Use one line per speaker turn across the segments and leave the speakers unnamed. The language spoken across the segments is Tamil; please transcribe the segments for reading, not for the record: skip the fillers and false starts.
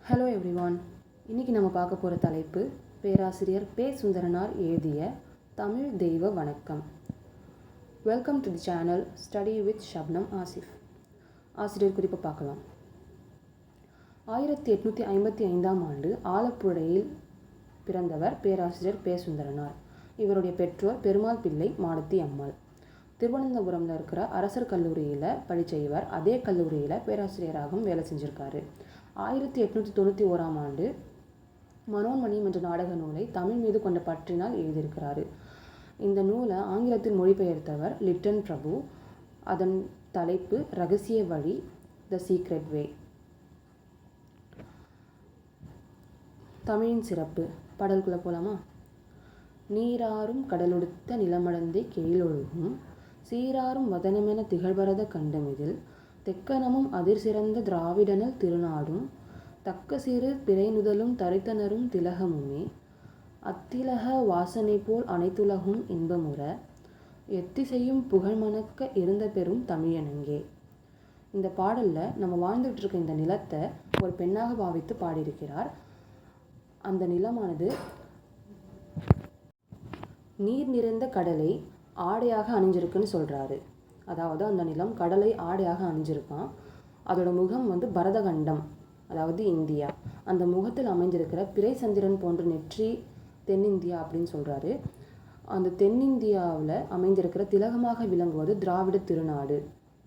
Hello everyone. இன்றைக்கி நம்ம பார்க்க போகிற தலைப்பு பேராசிரியர் பே. சுந்தரனார் எழுதிய தமிழ் தெய்வ வணக்கம். Welcome to the channel study with Shabnam Asif. ஆசிரியர் குறிப்பு பார்க்கலாம். 1855 ஆலப்புழையில் பிறந்தவர் பேராசிரியர் பே. சுந்தரனார். இவருடைய பெற்றோர் பெருமாள் பிள்ளை, மாடத்தி அம்மாள். திருவனந்தபுரமில் இருக்கிற அரசர் கல்லூரியில் படித்த இவர் அதே கல்லூரியில் பேராசிரியராகவும் வேலை செஞ்சுருக்காரு. 1891 மனோன்மணி என்ற நாடக நூலை தமிழ் மீது கொண்ட பற்றினால் எழுதியிருக்கிறாரு. இந்த நூலை ஆங்கிலத்தில் மொழிபெயர்த்தவர் லிட்டன் பிரபு. அதன் தலைப்பு ரகசிய வழி, த சீக்ரெட் வே. தமிழின் சிறப்பு. பாடலுக்குள்ளே போகலாமா? நீராறும் கடலுடுத்த நிலமடந்தை கெழிலொழுகும் சீராறும் வதனமென திகழ்பரத கண்டமிதில் தெக்கனமும் அதிர்சிறந்த திராவிடனல் திருநாடும் தக்க சிறு பிறைநுதலும் தரித்தனரும் திலகமுமே அத்திலக வாசனை போல் அனைத்துலகும் இன்பமுற எத்திசையும் புகழ் மணக்க இருந்த பெரும் தமிழனங்கே. இந்த பாடலில் நம்ம வாழ்ந்துட்டு இருக்க இந்த நிலத்தை ஒரு பெண்ணாக பாவித்து பாடியிருக்கிறார். அந்த நிலமானது நீர் நிறைந்த கடலை ஆடையாக அணிஞ்சிருக்குன்னு சொல்கிறாரு. அதாவது அந்த நிலம் கடலை ஆடையாக அணிஞ்சிருக்கான். அதோட முகம் பரதகண்டம், அதாவது இந்தியா. அந்த முகத்தில் அமைஞ்சிருக்கிற பிறை சந்திரன் போன்ற நெற்றி தென்னிந்தியா அப்படின்னு சொல்கிறாரு. அந்த தென்னிந்தியாவில் அமைந்திருக்கிற திலகமாக விளங்குவது திராவிட திருநாடு,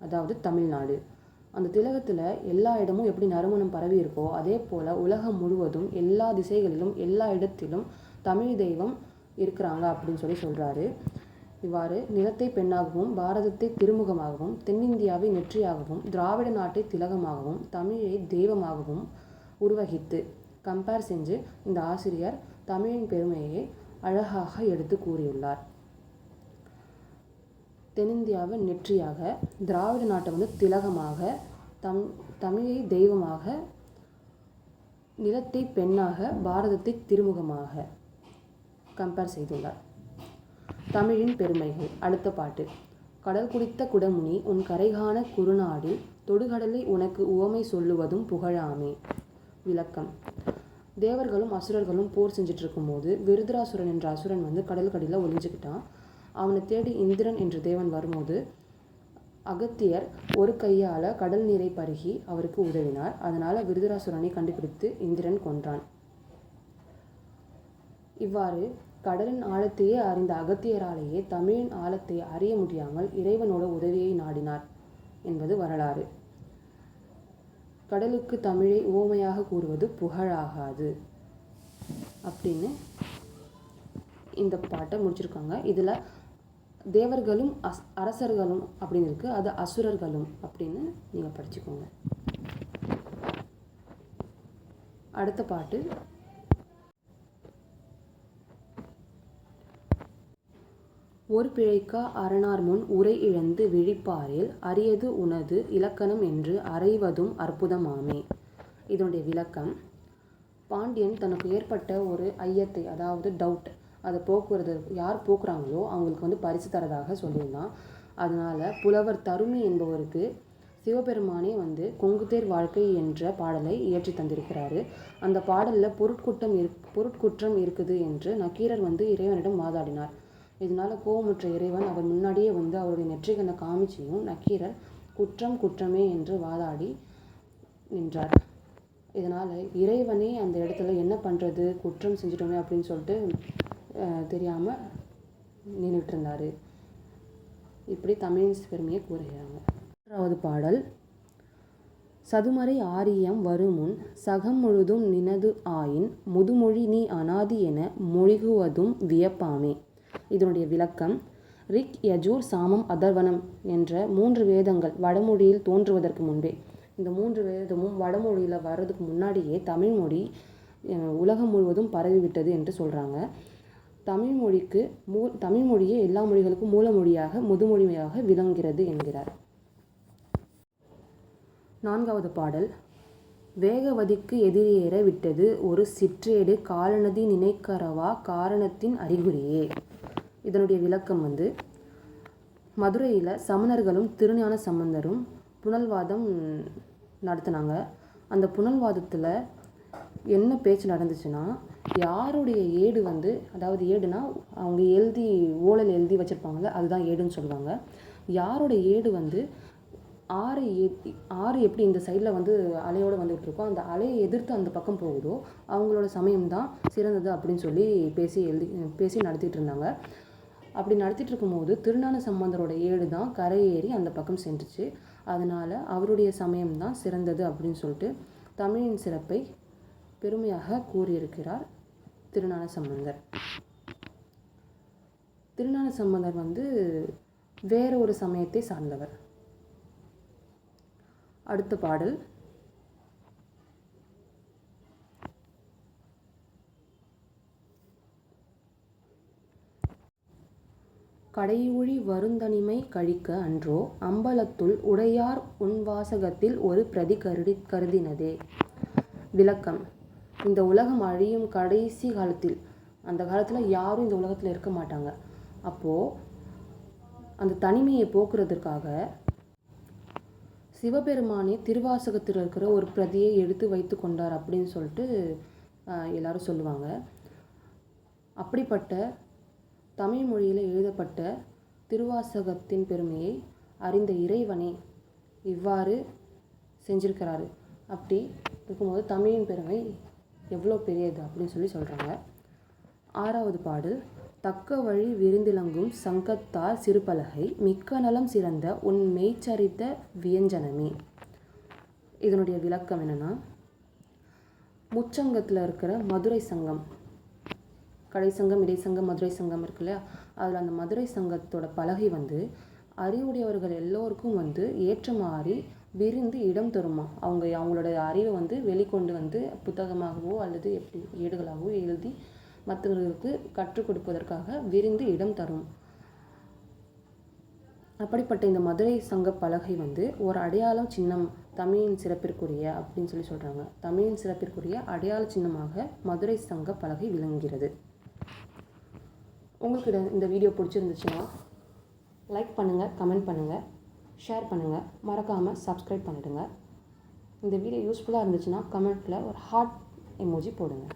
அதாவது தமிழ்நாடு. அந்த திலகத்தில் எல்லா இடமும் எப்படி நறுமணம் பரவி இருக்கோ அதே போல் உலகம் முழுவதும் எல்லா திசைகளிலும் எல்லா இடத்திலும் தமிழ் தெய்வம் இருக்கிறாங்க அப்படின்னு சொல்கிறாரு. இவ்வாறு நிலத்தை பெண்ணாகவும், பாரதத்தை திருமுகமாகவும், தென்னிந்தியாவை நெற்றியாகவும், திராவிட நாட்டை திலகமாகவும், தமிழை தெய்வமாகவும் உருவகித்து கம்பேர் செஞ்சு இந்த ஆசிரியர் தமிழின் பெருமையை அழகாக எடுத்து கூறியுள்ளார். தென்னிந்தியாவை நெற்றியாக, திராவிட நாட்டை திலகமாக, தமிழை தெய்வமாக, நிலத்தை பெண்ணாக, பாரதத்தை திருமுகமாக கம்பேர் செய்துள்ளார். தமிழின் பெருமைகள். அடுத்த பாட்டு. கடல் குடித்த குடமுனி உன் கரைகாண குறுநாடு தொடுகடலை உனக்கு உவமை சொல்லுவதும் புகழாமே. விளக்கம். தேவர்களும் அசுரர்களும் போர் செஞ்சுட்டு இருக்கும்போது விருதராசுரன் என்ற அசுரன் கடல் கடியில் ஒளிஞ்சுக்கிட்டான். அவனை தேடி இந்திரன் என்ற தேவன் வரும்போது அகத்தியர் ஒரு கையால் கடல் நீரை பருகி அவருக்கு உதவினார். அதனால் விருதராசுரனை கண்டுபிடித்து இந்திரன் கொன்றான். இவ்வாறு கடலின் ஆழத்தையே அறிந்த அகத்தியராலேயே தமிழின் ஆழத்தை அறிய முடியாமல் இறைவனோட உதவியை நாடினார் என்பது வரலாறு. கடலுக்கு தமிழை உவமையாக கூறுவது புகழாகாது அப்படின்னு இந்த பாட்டை முடிச்சிருக்காங்க. இதில் தேவர்களும் அரசர்களும் அப்படின்னு இருக்கு, அது அசுரர்களும் அப்படின்னு நீங்கள் படிச்சுக்கோங்க. அடுத்த பாட்டு. ஒரு பிழைக்கா அரணார் முன் உரை இழந்து விழிப்பாரில் அரியது உனது இலக்கணம் என்று அறைவதும் அற்புதமாமே. இதனுடைய விளக்கம். பாண்டியன் தனக்கு ஏற்பட்ட ஒரு ஐயத்தை, அதாவது டவுட், அதை போக்குறது யார் போக்குறாங்களோ அவங்களுக்கு பரிசு தரதாக சொல்லியிருந்தான். அதனால் புலவர் தருமி என்பவருக்கு சிவபெருமானே கொங்குதேர் வாழ்க்கை என்ற பாடலை இயற்றி தந்திருக்கிறாரு. அந்த பாடலில் பொருட்குற்றம் இருக்குது என்று நக்கீரர் இறைவனிடம் வாதாடினார். இதனால் கோபமுற்ற இறைவன் அவர் முன்னாடியே அவருடைய நெற்றிக்கண்ணை காமிச்சியும் நக்கீரர் குற்றம் குற்றமே என்று வாதாடி நின்றார். இதனால் இறைவனே அந்த இடத்துல என்ன பண்ணுறது, குற்றம் செஞ்சிட்டோமே அப்படின்னு சொல்லிட்டு தெரியாமல் நின்றுட்டு இருந்தார். இப்படி தமிழின் பெருமையை கூறுகிறாங்க. 3வது பாடல். சதுமறை ஆரியம் வருமுன் சகம் முழுதும் நினது ஆயின் முதுமொழி நீ அனாதி என மொழிகுவதும் வியப்பாமே. இதனுடைய விளக்கம். ரிக், யஜூர், சாமம், அதர்வனம் என்ற 3 வேதங்கள் வடமொழியில் தோன்றுவதற்கு முன்பே, இந்த 3 வேதமும் வடமொழியில் வர்றதுக்கு முன்னாடியே தமிழ்மொழி உலகம் முழுவதும் பரவிவிட்டது என்று சொல்கிறாங்க. தமிழ்மொழியே எல்லா மொழிகளுக்கும் மூலமொழியாக, முதுமொழியாக விளங்குகிறது என்கிறார். 4வது பாடல். வேகவதிக்கு எதிரேற விட்டது ஒரு சிற்றேடு காலநதி நினைக்கரவா காரணத்தின் அறிகுறியே. இதனுடைய விளக்கம். மதுரையில் சமணர்களும் திருஞான சம்பந்தரும் புனல்வாதம் நடத்தினாங்க. அந்த புனல்வாதத்தில் என்ன பேச்சு நடந்துச்சுன்னா, யாருடைய ஏடு வந்து, அதாவது ஏடுனா அவங்க ஓலையில் எழுதி வச்சுருப்பாங்கள்ல, அதுதான் ஏடுன்னு சொல்லுவாங்க. யாரோட ஏடு வந்து ஆறு எப்படி இந்த சைடில் வந்து அலையோடு வந்துகிட்டு இருக்கோ, அந்த அலையை எதிர்த்து அந்த பக்கம் போகுதோ அவங்களோட சமயம் தான் சிறந்தது அப்படின்னு சொல்லி பேசி நடத்திட்டு இருந்தாங்க. அப்படி நடத்திட்டு இருக்கும்போது திருஞான சம்பந்தரோட ஏடு தான் கரையேறி அந்த பக்கம் சென்றுச்சு. அதனால் அவருடைய சமயம் தான் சிறந்தது அப்படின்னு சொல்லிட்டு தமிழின் சிறப்பை பெருமையாக கூறியிருக்கிறார் திருஞான சம்பந்தர். திருஞான சம்பந்தர் வந்து வேற ஒரு சமயத்தை சார்ந்தவர். அடுத்த பாடல் கடையூழி வருந்தனிமை கழிக்க அன்றோ அம்பலத்துள் உடையார் உன்வாசகத்தில் ஒரு பிரதி கருதினதே. விளக்கம். இந்த உலகம் அழியும் கடைசி காலத்தில், அந்த காலத்தில் யாரும் இந்த உலகத்தில் இருக்க மாட்டாங்க. அப்போது அந்த தனிமையை போக்குறதுக்காக சிவபெருமானே திருவாசகத்தில் இருக்கிற ஒரு பிரதியை எடுத்து வைத்து கொண்டார் அப்படின்னு சொல்லிட்டு எல்லாரும் சொல்லுவாங்க. அப்படிப்பட்ட தமிழ் மொழியில் எழுதப்பட்ட திருவாசகத்தின் பெருமையை அறிந்த இறைவனே இவ்வாறு செஞ்சிருக்கிறாரு. அப்படி இருக்கும்போது தமிழின் பெருமை எவ்வளோ பெரியது அப்படின்னு சொல்லி சொல்கிறாங்க. 6வது பாடல். தக்க வழி விருந்திலங்கும் சங்கத்தார் சிறுபலகை மிக்க நலம் சிறந்த உன் மெய்ச்சரித்த வியஞ்சனமே. இதனுடைய விளக்கம் என்னென்னா, முச்சங்கத்தில் இருக்கிற மதுரை சங்கம், கடைசங்கம், இடைசங்கம், மதுரை சங்கம் இருக்கு இல்லையா, அதில் அந்த மதுரை சங்கத்தோட பலகை வந்து அறிவுடையவர்கள் எல்லோருக்கும் வந்து ஏற்றமாறி விரிந்து இடம் தருமா. அவங்களோட அறிவை வந்து வெளிக்கொண்டு வந்து புத்தகமாகவோ அல்லது எப்படி ஏடுகளாகவோ எழுதி மற்றவர்களுக்கு கற்றுக் கொடுப்பதற்காக விரிந்து இடம் தரும். அப்படிப்பட்ட இந்த மதுரை சங்க பலகை வந்து ஒரு அடையாள சின்னம், தமிழின் சிறப்பிற்குரிய அப்படின்னு சொல்லி சொல்கிறாங்க. தமிழின் சிறப்பிற்குரிய அடையாள சின்னமாக மதுரை சங்க பலகை விளங்குகிறது. உங்களுக்கு இந்த வீடியோ பிடிச்சிருந்துச்சுன்னா லைக் பண்ணுங்கள், கமெண்ட் பண்ணுங்கள், ஷேர் பண்ணுங்கள், மறக்காமல் சப்ஸ்கிரைப் பண்ணிடுங்க. இந்த வீடியோ யூஸ்ஃபுல்லாக இருந்துச்சுன்னா கமெண்ட்டில் ஒரு ஹார்ட் எமோஜி போடுங்க.